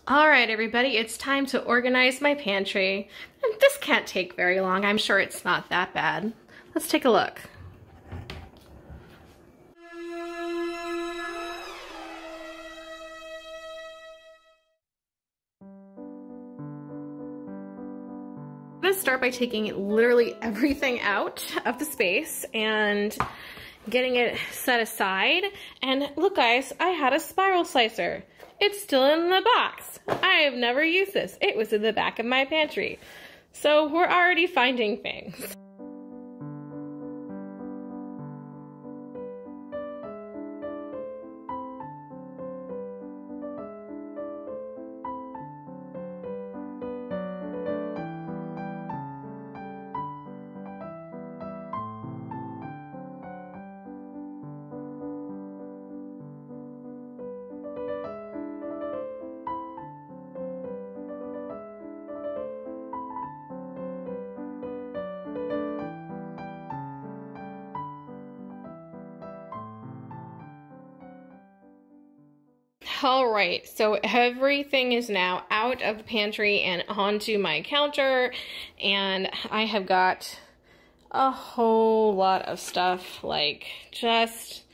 All right, everybody, it's time to organize my pantry. And this can't take very long. I'm sure it's not that bad. Let's take a look. I'm gonna start by taking literally everything out of the space and getting it set aside. And look, guys, I had a spiral slicer. It's still in the box. I have never used this. It was in the back of my pantry. So we're already finding things. All right, so everything is now out of the pantry and onto my counter, and I have got a whole lot of stuff, like just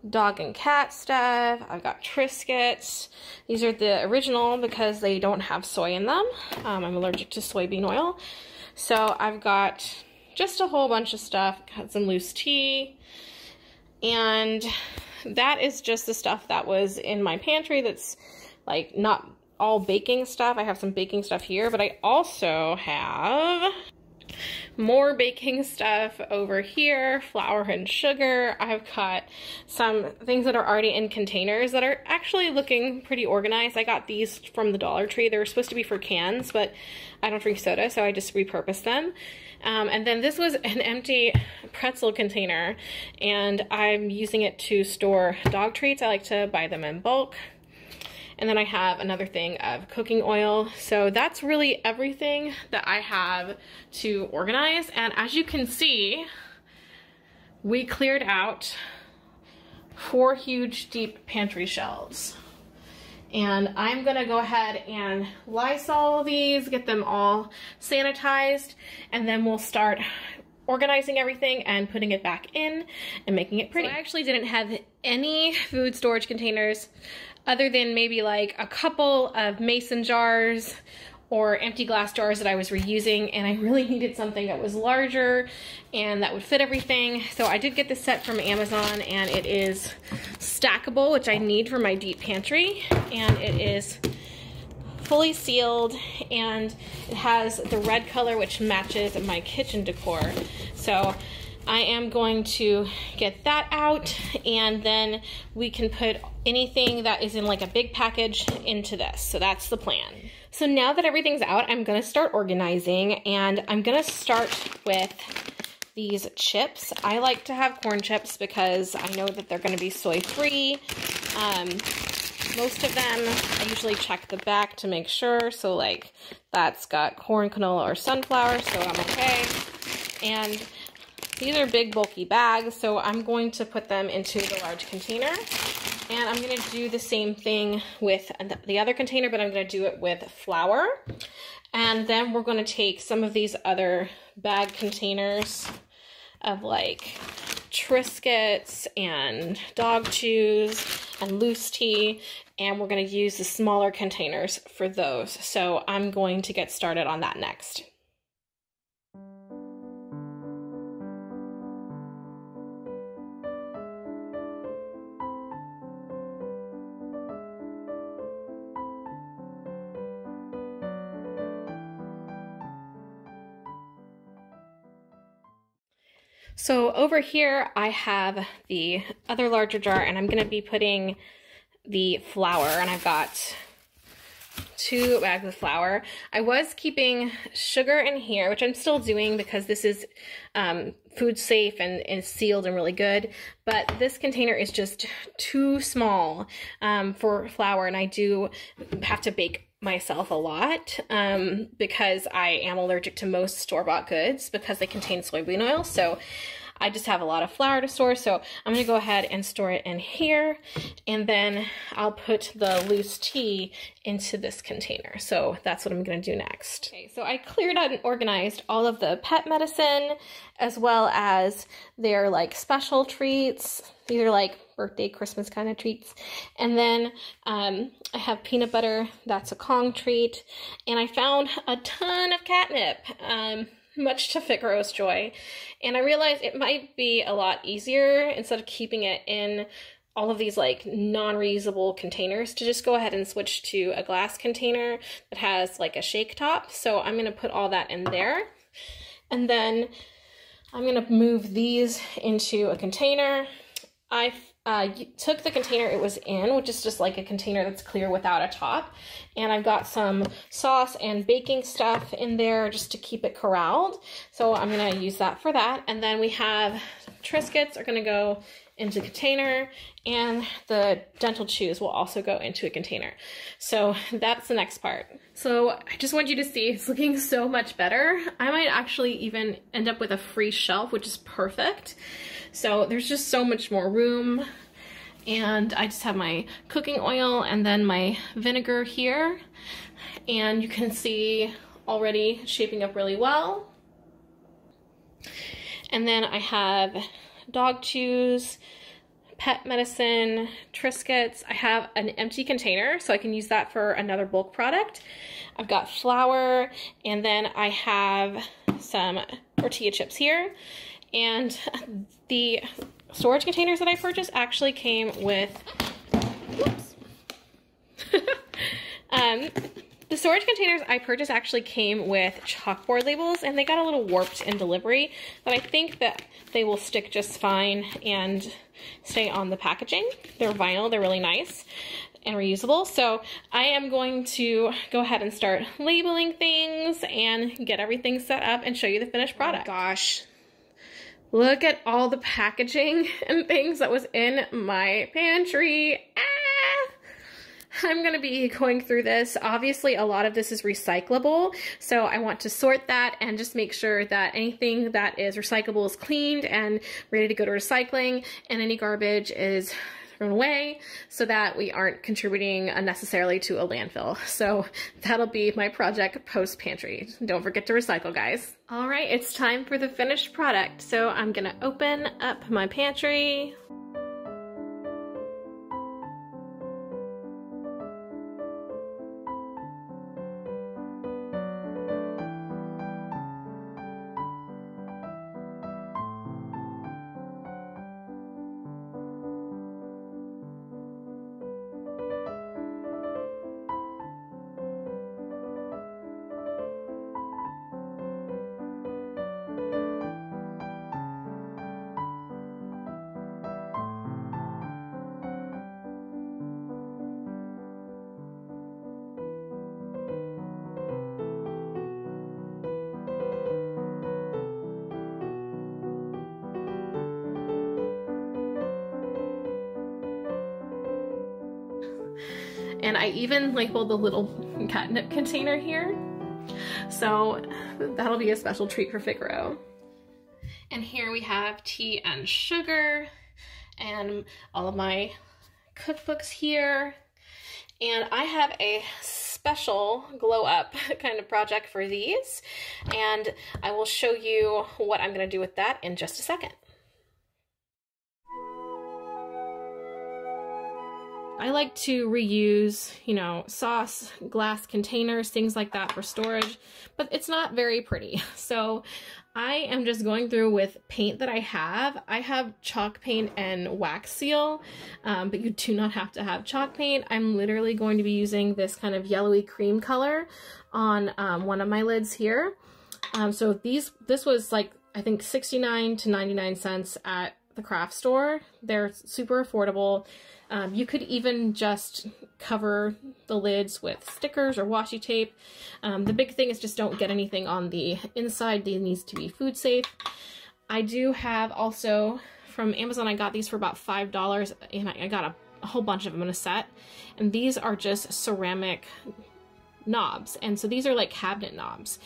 dog and cat stuff. I've got Triscuits. These are the original because they don't have soy in them. I'm allergic to soybean oil. So I've got just a whole bunch of stuff. Got some loose tea, and that is just the stuff that was in my pantry that's like not all baking stuff. I have some baking stuff here, but I also have more baking stuff over here, flour and sugar. I've got some things that are already in containers that are actually looking pretty organized. I got these from the Dollar Tree. They were supposed to be for cans, but I don't drink soda, so I just repurposed them. And then this was an empty pretzel container, and I'm using it to store dog treats. I like to buy them in bulk. And then I have another thing of cooking oil. So that's really everything that I have to organize. And as you can see, we cleared out 4 huge deep pantry shelves. And I'm gonna go ahead and Lysol these, get them all sanitized, and then we'll start organizing everything and putting it back in and making it pretty. So I actually didn't have any food storage containers other than maybe like a couple of mason jars or empty glass jars that I was reusing, and I really needed something that was larger and that would fit everything. So I did get this set from Amazon, and it is stackable, which I need for my deep pantry, and it is fully sealed, and it has the red color which matches my kitchen decor. So I am going to get that out, and then we can put anything that is in like a big package into this. So that's the plan. So now that everything's out, I'm gonna start organizing, and I'm gonna start with these chips. I like to have corn chips because I know that they're gonna be soy-free. Most of them, I usually check the back to make sure. So like that's got corn, canola, or sunflower, so I'm okay. And these are big bulky bags, so I'm going to put them into the large container. And I'm gonna do the same thing with the other container, but I'm gonna do it with flour. And then we're gonna take some of these other bag containers of like Triscuits and dog chews and loose tea, and we're gonna use the smaller containers for those. So I'm going to get started on that next. So over here I have the other larger jar, and I'm gonna be putting the flour, and I've got 2 bags of flour. I was keeping sugar in here, which I'm still doing because this is food safe and sealed and really good, but this container is just too small for flour, and I do have to bake myself a lot because I am allergic to most store-bought goods because they contain soybean oil. So I just have a lot of flour to store, so I'm gonna go ahead and store it in here, and then I'll put the loose tea into this container. So that's what I'm gonna do next. Okay, so I cleared out and organized all of the pet medicine, as well as their like special treats. These are like birthday, Christmas kind of treats. And then I have peanut butter, that's a Kong treat. And I found a ton of catnip, much to Figaro's joy. And I realized it might be a lot easier, instead of keeping it in all of these like non-reusable containers, to just go ahead and switch to a glass container that has like a shake top. So I'm gonna put all that in there. And then I'm gonna move these into a container. I took the container it was in, which is just like a container that's clear without a top, and I've got some sauce and baking stuff in there just to keep it corralled. So I'm gonna use that for that. And then we have Triscuits are gonna go into the container, and the dental chews will also go into a container. So that's the next part. So I just want you to see it's looking so much better. I might actually even end up with a free shelf, which is perfect. So there's just so much more room. And I just have my cooking oil and then my vinegar here. And you can see already shaping up really well. And then I have dog chews, pet medicine, Triscuits. I have an empty container, so I can use that for another bulk product. I've got flour, and then I have some tortilla chips here. And the storage containers that I purchased actually came with, whoops. The storage containers I purchased actually came with chalkboard labels, and they got a little warped in delivery, but I think that they will stick just fine and stay on the packaging. They're vinyl, they're really nice and reusable. So I am going to go ahead and start labeling things and get everything set up and show you the finished product. Oh my gosh. Look at all the packaging and things that was in my pantry. I'm gonna be going through this. Obviously, a lot of this is recyclable, so I want to sort that and just make sure that anything that is recyclable is cleaned and ready to go to recycling, and any garbage is thrown away so that we aren't contributing unnecessarily to a landfill. So that'll be my project post pantry. Don't forget to recycle, guys. All right, it's time for the finished product. So I'm gonna open up my pantry. And I even labeled the little catnip container here. So that'll be a special treat for Figaro. And here we have tea and sugar and all of my cookbooks here. And I have a special glow up kind of project for these. And I will show you what I'm gonna do with that in just a second. I like to reuse, you know, sauce, glass containers, things like that for storage, but it's not very pretty. So I am just going through with paint that I have. I have chalk paint and wax seal, but you do not have to have chalk paint. I'm literally going to be using this kind of yellowy cream color on one of my lids here. So this was like, I think 69 to 99 cents at the craft store. They're super affordable. You could even just cover the lids with stickers or washi tape. The big thing is just don't get anything on the inside. They needs to be food safe. I do have also from Amazon, I got these for about $5, and I got a whole bunch of them in a set. And these are just ceramic knobs. And so these are like cabinet knobs.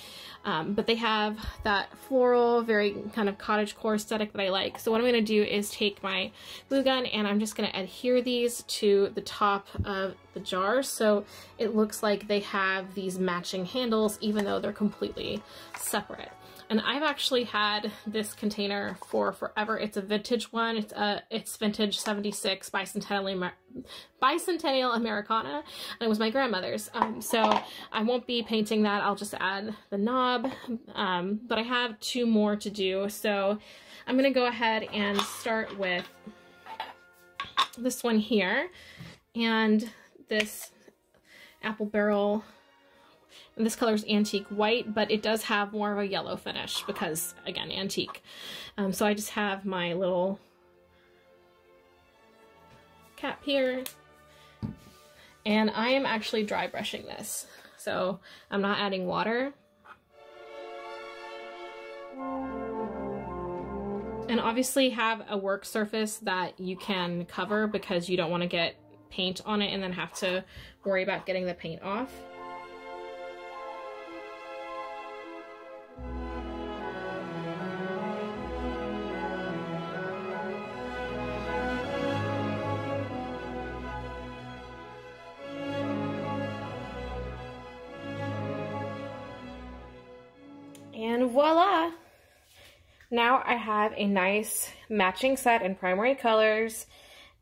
But they have that floral, very kind of cottagecore aesthetic that I like. So what I'm going to do is take my glue gun and I'm just going to adhere these to the top of the jar so it looks like they have these matching handles even though they're completely separate. And I've actually had this container for forever. It's a vintage one. It's vintage 76 bicentennial Americana, and it was my grandmother's. So I won't be painting that. I'll just add the knob, but I have 2 more to do. So I'm gonna go ahead and start with this one here, and this apple barrel. And this color is antique white, but it does have more of a yellow finish because, again, antique. So I just have my little cap here. And I am actually dry brushing this. So I'm not adding water. And obviously have a work surface that you can cover because you don't want to get paint on it and then have to worry about getting the paint off. And voila! Now I have a nice matching set in primary colors,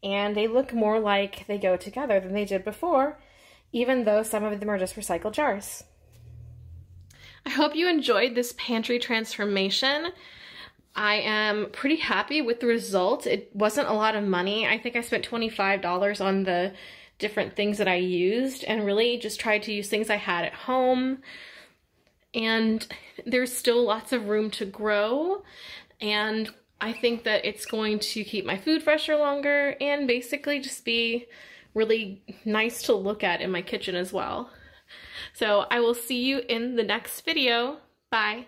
and they look more like they go together than they did before, even though some of them are just recycled jars. I hope you enjoyed this pantry transformation. I am pretty happy with the result. It wasn't a lot of money. I think I spent $25 on the different things that I used and really just tried to use things I had at home. And there's still lots of room to grow, and I think that it's going to keep my food fresher longer and basically just be really nice to look at in my kitchen as well. So I will see you in the next video. Bye.